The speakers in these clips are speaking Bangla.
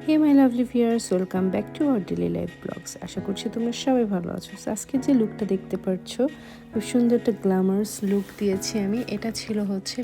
Hey my lovely viewers, welcome back to our daily life blogs. আশা করছি তোমরা সবাই ভালো আছো। আজকে যে লুকটা দেখতে পাচ্ছ, খুব সুন্দর একটা গ্ল্যামারাস লুক দিয়েছি আমি। এটা ছিল হচ্ছে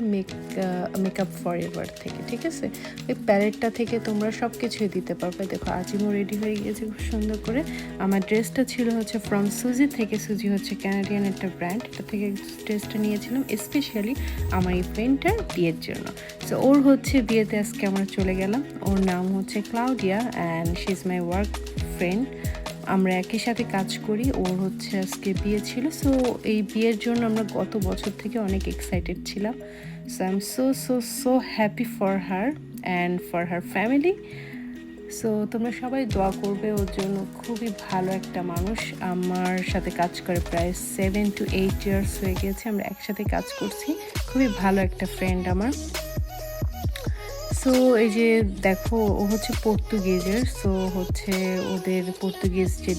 মেকআপ ফর এভার থেকে, ঠিক আছে? ওই প্যালেটটা থেকে তোমরা সব কিছুই দিতে পারবে। দেখো আজিমও রেডি হয়ে গিয়েছে খুব সুন্দর করে। আমার ড্রেসটা ছিল হচ্ছে ফ্রম সুজি থেকে। সুজি হচ্ছে ক্যানাডিয়ান একটা ব্র্যান্ড। এটা থেকে ড্রেসটা নিয়েছিলাম স্পেশালি আমার এই ফ্রেন্ডটার বিয়ের জন্য। সো ওর হচ্ছে বিয়েতে আজকে আমরা চলে গেলাম। ওর নাম হচ্ছে Claudia and she is my work friend. আমরা একই সাথে কাজ করি। ওর হচ্ছে আজকে বিয়ে ছিল। সো এই বিয়ের জন্য আমরা গত বছর থেকে অনেক এক্সাইটেড ছিলাম। So I am so happy for her and for her family. So তোমরা সবাই দোয়া করবে ওর জন্য। খুবই ভালো একটা মানুষ। আমার সাথে কাজ করে প্রায় 7 to 8 ইয়ার্স হয়ে গেছে, আমরা একসাথে কাজ করছি। খুবই ভালো একটা ফ্রেন্ড আমার। সো এই যে দেখো, ও হচ্ছে পর্তুগিজের। সো হচ্ছে ওদের পর্তুগিজ যে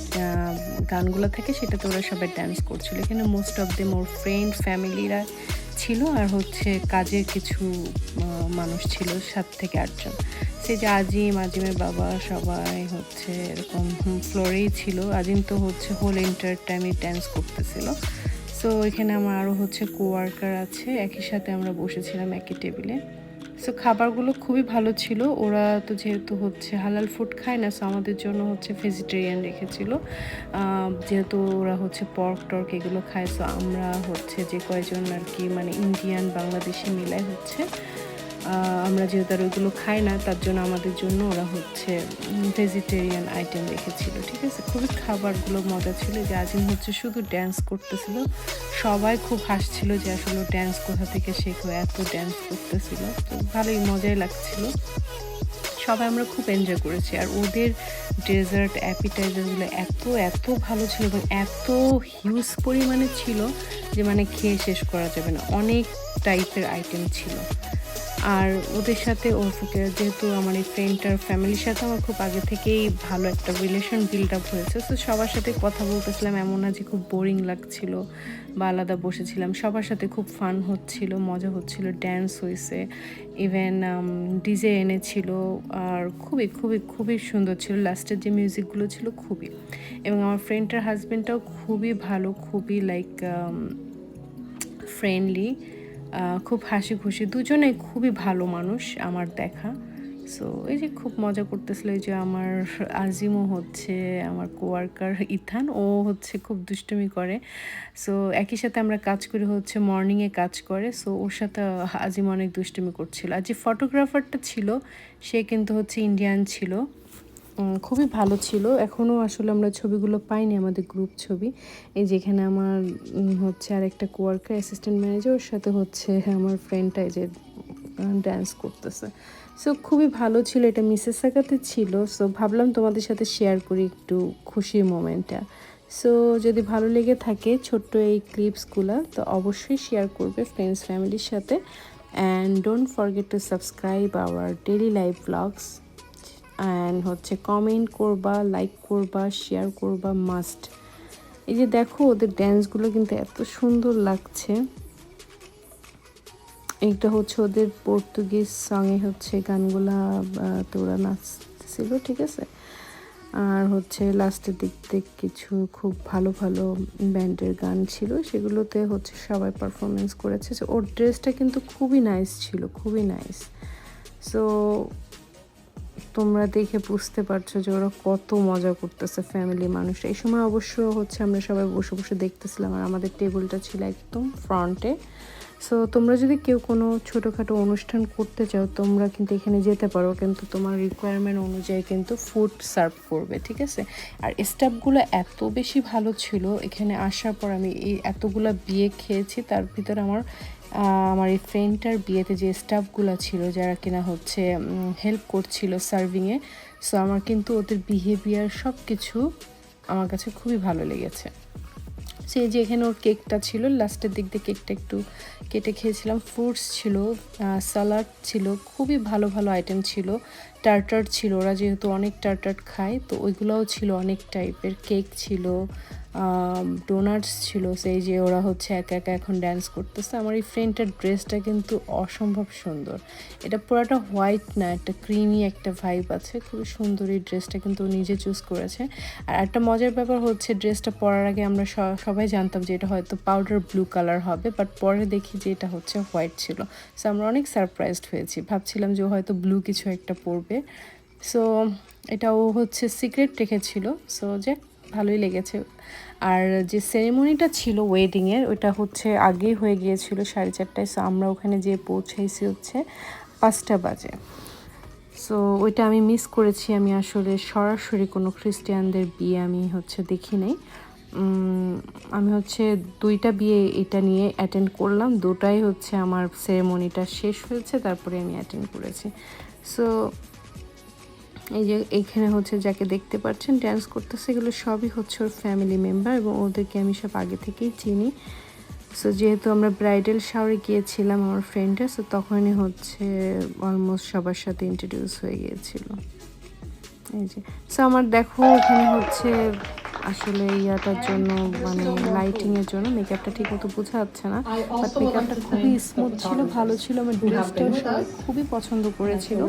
গানগুলো থাকে সেটাতে ওরা সবাই ডান্স করছিল। এখানে মোস্ট অফ দেম ওর ফ্রেন্ড ফ্যামিলিরা ছিল, আর হচ্ছে কাজের কিছু মানুষ ছিল, 7 থেকে 8 জন। সে যে আজিমের বাবা সবাই হচ্ছে এরকম ফ্লোরেই ছিল। আজিম তো হচ্ছে হোল এন্টার টাইমে ডান্স করতেছিল। সো এখানে আমার আরও হচ্ছে কোয়ার্কার আছে, একই সাথে আমরা বসেছিলাম একই টেবিলে। সো খাবারগুলো খুবই ভালো ছিল। ওরা তো যেহেতু হচ্ছে হালাল ফুড খায় না, সো আমাদের জন্য হচ্ছে ভেজিটেরিয়ান রেখেছিল। যেহেতু ওরা হচ্ছে পর্ক টর্ক এগুলো খায়, সো আমরা হচ্ছে যে কয়জন আর কি, মানে ইন্ডিয়ান বাংলাদেশি মিলাই হচ্ছে আমরা যেহেতু আর ওইগুলো খাই না, তার জন্য আমাদের জন্য ওরা হচ্ছে ভেজিটেরিয়ান আইটেম রেখেছিল, ঠিক আছে? খুবই খাবারগুলো মজা ছিল। যে আজিম হচ্ছে শুধু ড্যান্স করতেছিল, সবাই খুব হাসছিল যে আসলে ড্যান্স কোথা থেকে শেখো, এত ড্যান্স করতেছিল। তো ভালোই মজাই লাগছিল, সবাই আমরা খুব এনজয় করেছি। আর ওদের ডেজার্ট অ্যাপিটাইজারগুলো এত ভালো ছিল এবং এত হিউজ পরিমাণে ছিল যে মানে খেয়ে শেষ করা যাবে না, অনেক টাইপের আইটেম ছিল। আর ওদের সাথে যেহেতু আমার এই ফ্রেন্ডটার ফ্যামিলির সাথে আমার খুব আগে থেকেই ভালো একটা রিলেশন বিল্ড আপ হয়েছে। তো সবার সাথে কথা বলতেছিলাম, এমন না যে খুব বোরিং লাগছিল বা আলাদা বসেছিলাম। সবার সাথে খুব ফান হচ্ছিল, মজা হচ্ছিল, ড্যান্স হয়েছে, ইভেন ডিজে এনেছিল। আর খুবই সুন্দর ছিল। লাস্টের যে মিউজিকগুলো ছিল খুবই, এবং আমার ফ্রেন্ডটার হাজব্যান্ডটাও খুবই ভালো, খুবই লাইক ফ্রেন্ডলি, খুব হাসি খুশি, দুজনেই খুবই ভালো মানুষ আমার দেখা। সো এই যে খুব মজা করতেছিল। এই যে আমার আজিমও হচ্ছে আমার কোয়ার্কার ইথান, ও হচ্ছে খুব দুষ্টুমি করে। সো একই সাথে আমরা কাজ করি, হচ্ছে মর্নিংয়ে কাজ করে। সো ওর সাথে আজিম অনেক দুষ্টুমি করছিল। আর যে ফটোগ্রাফারটা ছিল সে কিন্তু হচ্ছে ইন্ডিয়ান ছিল, খুবই ভালো ছিল। এখনও আসলে আমরা ছবিগুলো পাইনি, আমাদের গ্রুপ ছবি। এই যেখানে আমার হচ্ছে আর একটা কোয়ার্কার অ্যাসিস্ট্যান্ট ম্যানেজার, ওর সাথে হচ্ছে আমার ফ্রেন্ডটা এই যে ড্যান্স করতেছে। সো খুবই ভালো ছিল। এটা মিসেসাগাতে ছিল। সো ভাবলাম তোমাদের সাথে শেয়ার করি একটু খুশির মোমেন্টটা। সো যদি ভালো লেগে থাকে ছোট্ট এই ক্লিপসগুলো, তো অবশ্যই শেয়ার করবে ফ্রেন্ডস ফ্যামিলির সাথে। And don't forget to subscribe our daily life blogs. And হচ্ছে কমেন্ট করবা, লাইক করবা, শেয়ার করবা মাস্ট। এই যে দেখো ওদের ড্যান্সগুলো কিন্তু এত সুন্দর লাগছে। এইটা হচ্ছে ওদের পর্তুগিজ সঙে হচ্ছে গানগুলা, তো ওরা নাচতেছিল, ঠিক আছে? আর হচ্ছে লাস্টের দিক থেকে কিছু খুব ভালো ব্যান্ডের গান ছিল, সেগুলোতে হচ্ছে সবাই পারফরমেন্স করেছে। ওর ড্রেসটা কিন্তু খুবই নাইস ছিল, খুবই নাইস। সো তোমরা দেখে বুঝতে পারছো যে ওরা কত মজা করতেছে ফ্যামিলি মানুষ। এই সময় অবশ্য হচ্ছে আমরা সবাই বসে দেখতেছিলাম, আর আমাদের টেবিলটা ছিল একদম ফ্রন্টে। সো তোমরা যদি কেউ কোনো ছোটোখাটো অনুষ্ঠান করতে চাও, তোমরা কিন্তু এখানে যেতে পারো, কিন্তু তোমার রিকোয়ারমেন্ট অনুযায়ী কিন্তু ফুড সার্ভ করবে, ঠিক আছে? আর স্টাফগুলো এত বেশি ভালো ছিল। এখানে আসার পর আমি এই এতগুলো বিয়ে খেয়েছি, তার ভিতরে আমার এই ফ্রেন্ডটার বিয়েতে যে স্টাফগুলো ছিল যারা কিনা হচ্ছে হেল্প করছিল সার্ভিংয়ে, সো আমার কিন্তু ওদের বিহেভিয়ার সব কিছু আমার কাছে খুবই ভালো লেগেছে। সেই যে এখানে ওর কেকটা ছিল, লাস্টের দিক দিয়ে কেকটা একটু কেটে খেয়েছিলাম। ফ্রুটস ছিল, সালাড ছিল, খুবই ভালো আইটেম ছিল। টার্টার ছিল, ওরা যেহেতু অনেক টার্টার খায় তো ওইগুলোও ছিল অনেক টাইপের। কেক ছিল, ডোনাটস ছিল, সেই যে ওরা হচ্ছে একা একা এখন ড্যান্স করতেছে। আমার এই ফ্রেন্ডটার ড্রেসটা কিন্তু অসম্ভব সুন্দর, এটা পুরোটা হোয়াইট না, একটা ক্রিমি একটা ভাইব আছে, খুবই সুন্দর এই ড্রেসটা, কিন্তু ও নিজে চুজ করেছে। আর একটা মজার ব্যাপার হচ্ছে ড্রেসটা পরার আগে আমরা সবাই জানতাম যে এটা হয়তো পাউডার ব্লু কালার হবে, বাট পরে দেখি যে এটা হচ্ছে হোয়াইট ছিল। সো আমরা অনেক সারপ্রাইজড হয়েছি, ভাবছিলাম যে ও হয়তো ব্লু কিছু একটা পরবে। সো এটা ও হচ্ছে সিক্রেট রেখেছিল, সো যাক ভালোই লেগেছে। আর যে সেরেমনিটা ছিল ওয়েডিংয়ের, ওটা হচ্ছে আগেই হয়ে গিয়েছিল 4:30টায়। সো আমরা ওখানে যেয়ে পৌঁছেছি হচ্ছে 5টা বাজে। সো ওইটা আমি মিস করেছি, আমি আসলে সরাসরি কোনো খ্রিস্টানদের বিয়ে আমি হচ্ছে দেখি নাই। আমি হচ্ছে 2টা বিয়ে এটা নিয়ে অ্যাটেন্ড করলাম, দুটাই হচ্ছে আমার সেরেমনিটা শেষ হয়েছে তারপরে আমি অ্যাটেন্ড করেছি। সো এই যে এইখানে হচ্ছে যাকে দেখতে পাচ্ছেন ড্যান্স করতেছে, এগুলো সবই হচ্ছে ওর ফ্যামিলি মেম্বার এবং ওদেরকে আমি সব আগে থেকেই চিনি। সো যেহেতু আমরা ব্রাইডাল শাওয়ারে গিয়েছিলাম আমার ফ্রেন্ডের, সো তখনই হচ্ছে অলমোস্ট সবার সাথে ইন্ট্রোডিউস হয়ে গিয়েছিল। এই যে সো আমার দেখো এখানে হচ্ছে আসলে ইয়াটার জন্য মানে লাইটিংয়ের জন্য মেকআপটা ঠিক মতো বোঝা যাচ্ছে না, বাট মেকআপটা খুবই স্মুথ ছিল, ভালো ছিল। আমার ড্রেসটাও সবাই খুবই পছন্দ করেছিল।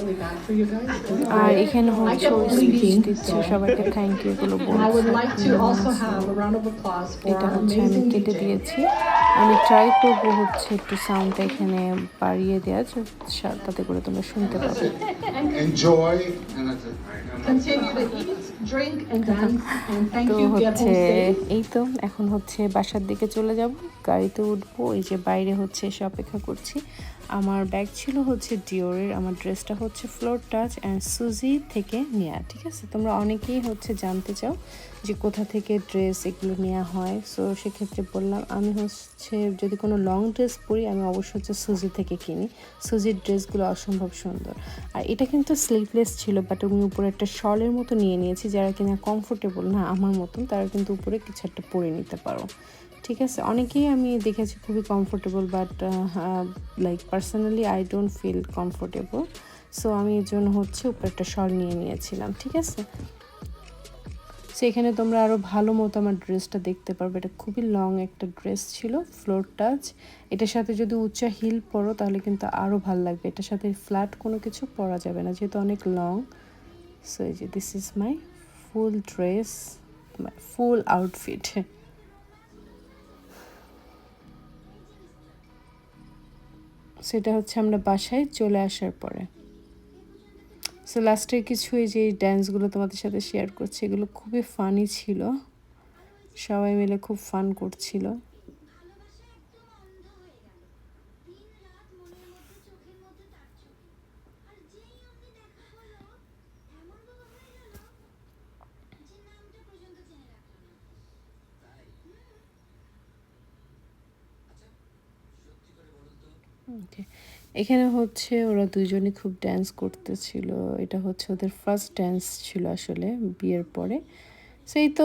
আর এখানে হচ্ছে ওই স্পিচ দিচ্ছে, সবাইকে থ্যাংক ইউ গুলো বলছে। এটা হচ্ছে আমি কেটে দিয়েছি, আমি ট্রাই করবো হচ্ছে একটু সাউন্ডটা এখানে বাড়িয়ে দেওয়া, তাতে করে তোমরা শুনতে পাবে। তো হচ্ছে এই তো এখন হচ্ছে বাসার দিকে চলে যাব, গাড়িতে উঠবো। এই যে বাইরে হচ্ছে এসে অপেক্ষা করছি। আমার ব্যাগ ছিল হচ্ছে ডিওরের, আমার ড্রেসটা হচ্ছে ফ্লোর টাচ অ্যান্ড সুজি থেকে নেওয়া। ঠিক আছে, তোমরা অনেকেই হচ্ছে জানতে চাও যে কোথা থেকে ড্রেস এগুলো নেওয়া হয়। সো সেক্ষেত্রে বললাম আমি হচ্ছে যদি কোনো লং ড্রেস পরি আমি অবশ্যই হচ্ছে সুজি থেকে কিনি, সুজির ড্রেসগুলো অসম্ভব সুন্দর। আর এটা কিন্তু স্লিভলেস ছিল, বাট আমি উপরে একটা শলের মতো নিয়ে নিয়েছি, যারা কিনা কমফোর্টেবল না আমার মতন তারা কিন্তু উপরে কিছু একটা পরে নিতে পারো। ঠিক আছে, অনেকেই আমি দেখেছি খুবই comfortable, but like personally I don't feel comfortable. So আমি এর জন্য হচ্ছে উপরে একটা শল নিয়ে নিয়েছিলাম। ঠিক আছে, সেখানে তোমরা আরও ভালো মতো আমার ড্রেসটা দেখতে পারবে। এটা খুবই লং একটা ড্রেস ছিল, ফ্লোর টাচ। এটার সাথে যদি উঁচা হিল পরো তাহলে কিন্তু আরও ভালো লাগবে, এটার সাথে ফ্ল্যাট কোনো কিছু পরা যাবে না যেহেতু অনেক লং। সো এই যে this is my full dress, my full outfit. সেটা হচ্ছে আমরা বাসায় চলে আসার পরে। সো লাস্টের কিছু এই যে ড্যান্সগুলো তোমাদের সাথে শেয়ার করছি, এগুলো খুবই ফানি ছিল, সবাই মিলে খুব ফান করছিল। ওকে, এখানে হচ্ছে ওরা দুজনই খুব ড্যান্স করতেছিল, এটা হচ্ছে ওদের ফার্স্ট ড্যান্স ছিল আসলে বিয়ের পরে। সেই তো